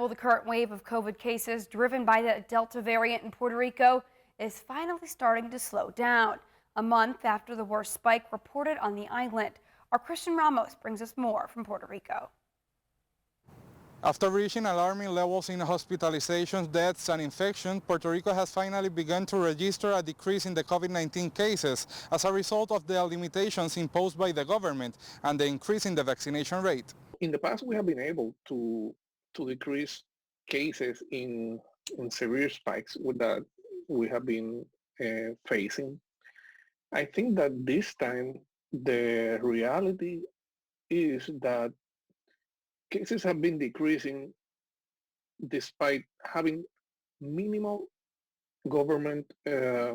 the current wave of COVID cases driven by the Delta variant in Puerto Rico is finally starting to slow down. A month after the worst spike reported on the island. Our Christian Ramos brings us more from Puerto Rico. After reaching alarming levels in hospitalizations, deaths, and infections, Puerto Rico has finally begun to register a decrease in the COVID-19 cases as a result of the limitations imposed by the government and the increase in the vaccination rate. In the past, we have been able to decrease cases in severe spikes that we have been facing. I think that this time the reality is that cases have been decreasing despite having minimal government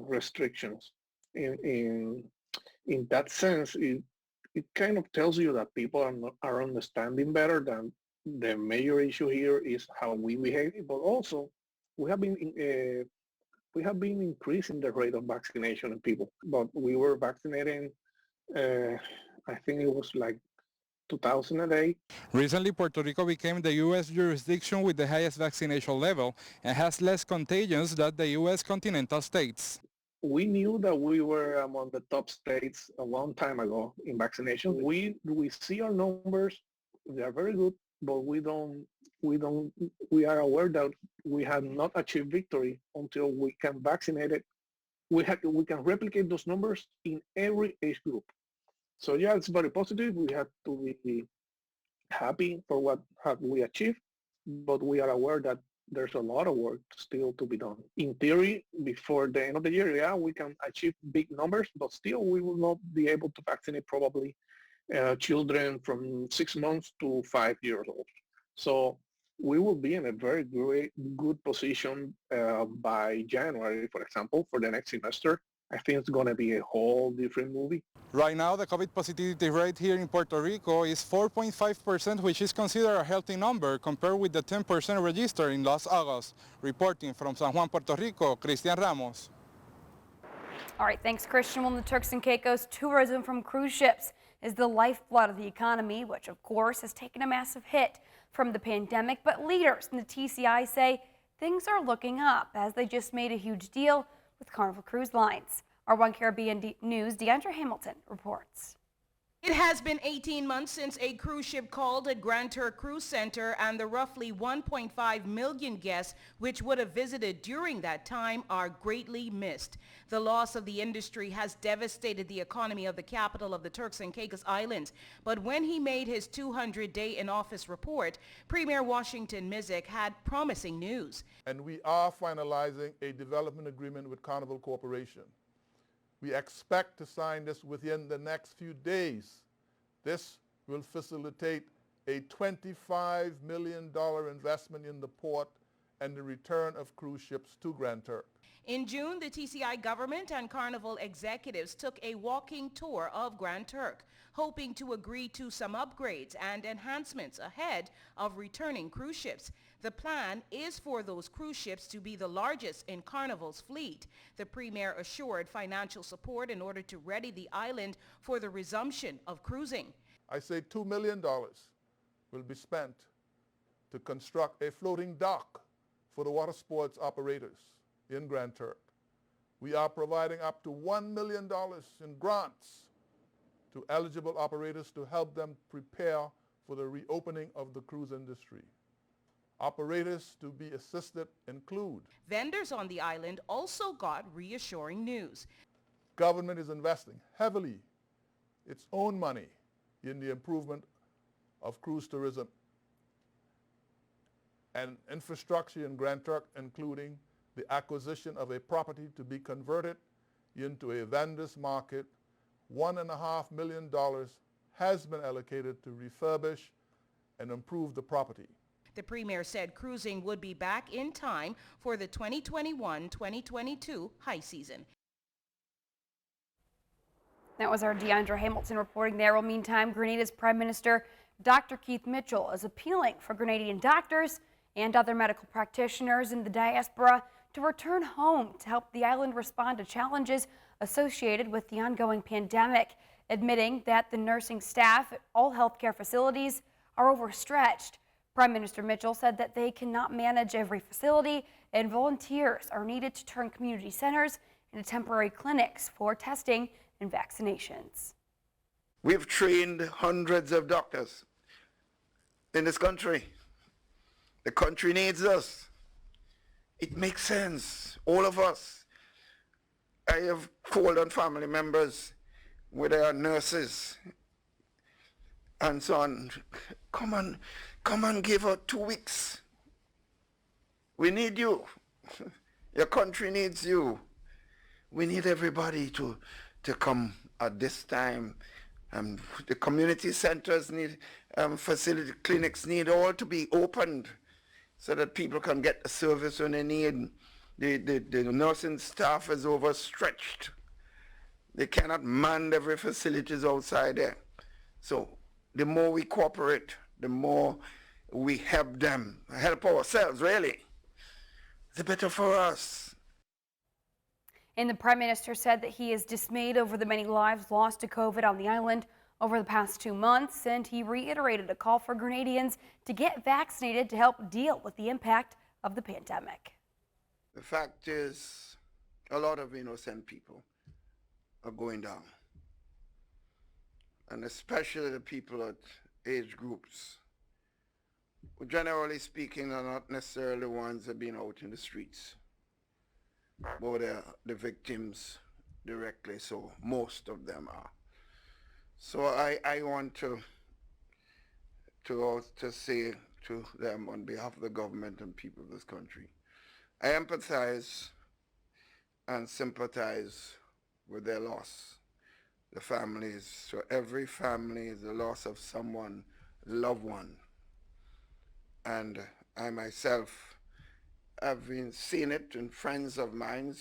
restrictions. In that sense, it kind of tells you that people are understanding better than the major issue here is how we behave, but also we have been increasing the rate of vaccination in people. But we were vaccinating, I think it was like 2,000 a day. Recently, Puerto Rico became the U.S. jurisdiction with the highest vaccination level and has less contagions than the U.S. continental states. We knew that we were among the top states a long time ago in vaccination. We see our numbers; they are very good, but we are aware that we have not achieved victory until we can vaccinate it. We can replicate those numbers in every age group. So yeah, it's very positive. We have to be happy for what have we achieved, but we are aware that there's a lot of work still to be done. In theory, before the end of the year, yeah, we can achieve big numbers, but still we will not be able to vaccinate probably children from 6 months to 5 years old. So we will be in a very good position by January, for example, for the next semester. I think it's going to be a whole different movie. Right now, the COVID positivity rate here in Puerto Rico is 4.5%, which is considered a healthy number compared with the 10% registered in last August. Reporting from San Juan, Puerto Rico, Christian Ramos. All right, thanks, Christian. Well, in the Turks and Caicos, tourism from cruise ships is the lifeblood of the economy, which, of course, has taken a massive hit from the pandemic. But leaders in the TCI say things are looking up as they just made a huge deal with Carnival Cruise Lines. Our One Caribbean News' Deandrea Hamilton reports. It has been 18 months since a cruise ship called at Grand Turk Cruise Center, and the roughly 1.5 million guests which would have visited during that time are greatly missed. The loss of the industry has devastated the economy of the capital of the Turks and Caicos Islands. But when he made his 200-day in-office report, Premier Washington Mizik had promising news. And we are finalizing a development agreement with Carnival Corporation. We expect to sign this within the next few days. This will facilitate a $25 million investment in the port and the return of cruise ships to Grand Turk. In June, the TCI government and Carnival executives took a walking tour of Grand Turk, hoping to agree to some upgrades and enhancements ahead of returning cruise ships. The plan is for those cruise ships to be the largest in Carnival's fleet. The Premier assured financial support in order to ready the island for the resumption of cruising. I say $2 million will be spent to construct a floating dock for the water sports operators in Grand Turk. We are providing up to $1 million in grants to eligible operators to help them prepare for the reopening of the cruise industry. Operators to be assisted include vendors on the island also got reassuring news. Government is investing heavily its own money in the improvement of cruise tourism and infrastructure in Grand Turk, including the acquisition of a property to be converted into a vendor's market. $1.5 million has been allocated to refurbish and improve the property. The Premier said cruising would be back in time for the 2021-2022 high season. That was our Deandrea Hamilton reporting there. Well, meantime, Grenada's Prime Minister, Dr. Keith Mitchell, is appealing for Grenadian doctors and other medical practitioners in the diaspora to return home to help the island respond to challenges associated with the ongoing pandemic, admitting that the nursing staff at all healthcare facilities are overstretched. Prime Minister Mitchell said that they cannot manage every facility and volunteers are needed to turn community centers into temporary clinics for testing and vaccinations. We've trained hundreds of doctors in this country. The country needs us. It makes sense, all of us. I have called on family members with their nurses and so on. Come on, give her 2 weeks. We need you. Your country needs you. We need everybody to come at this time. The community centers need, facility clinics need all to be opened so that people can get the service when they need. The nursing staff is overstretched. They cannot man every facilities outside there. So the more we cooperate, the more we help them, help ourselves really, the better for us. And the Prime Minister said that he is dismayed over the many lives lost to COVID on the island over the past 2 months, and he reiterated a call for Grenadians to get vaccinated to help deal with the impact of the pandemic. The fact is, a lot of innocent people are going down, and especially the people at age groups, who generally speaking are not necessarily the ones that have been out in the streets, but they're the victims directly, so most of them are. So I want to say to them on behalf of the government and people of this country, I empathize and sympathize with their loss. The families, so every family is the loss of someone, loved one. And I myself have been seeing it in friends of mine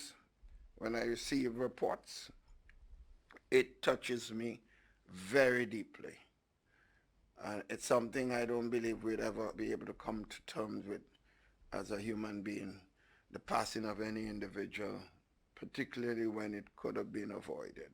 when I receive reports. It touches me very deeply. And it's something I don't believe we'd ever be able to come to terms with as a human being, the passing of any individual, particularly when it could have been avoided.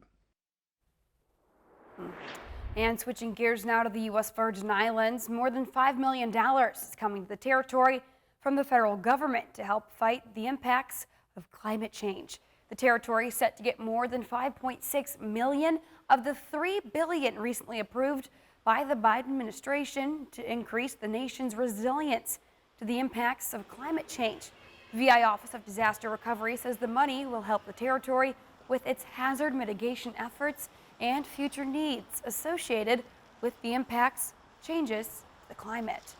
And switching gears now to the U.S. Virgin Islands, more than $5 million is coming to the territory from the federal government to help fight the impacts of climate change. The territory is set to get more than $5.6 million of the $3 billion recently approved by the Biden administration to increase the nation's resilience to the impacts of climate change. VI Office of Disaster Recovery says the money will help the territory with its hazard mitigation efforts and future needs associated with the impacts changes to the climate.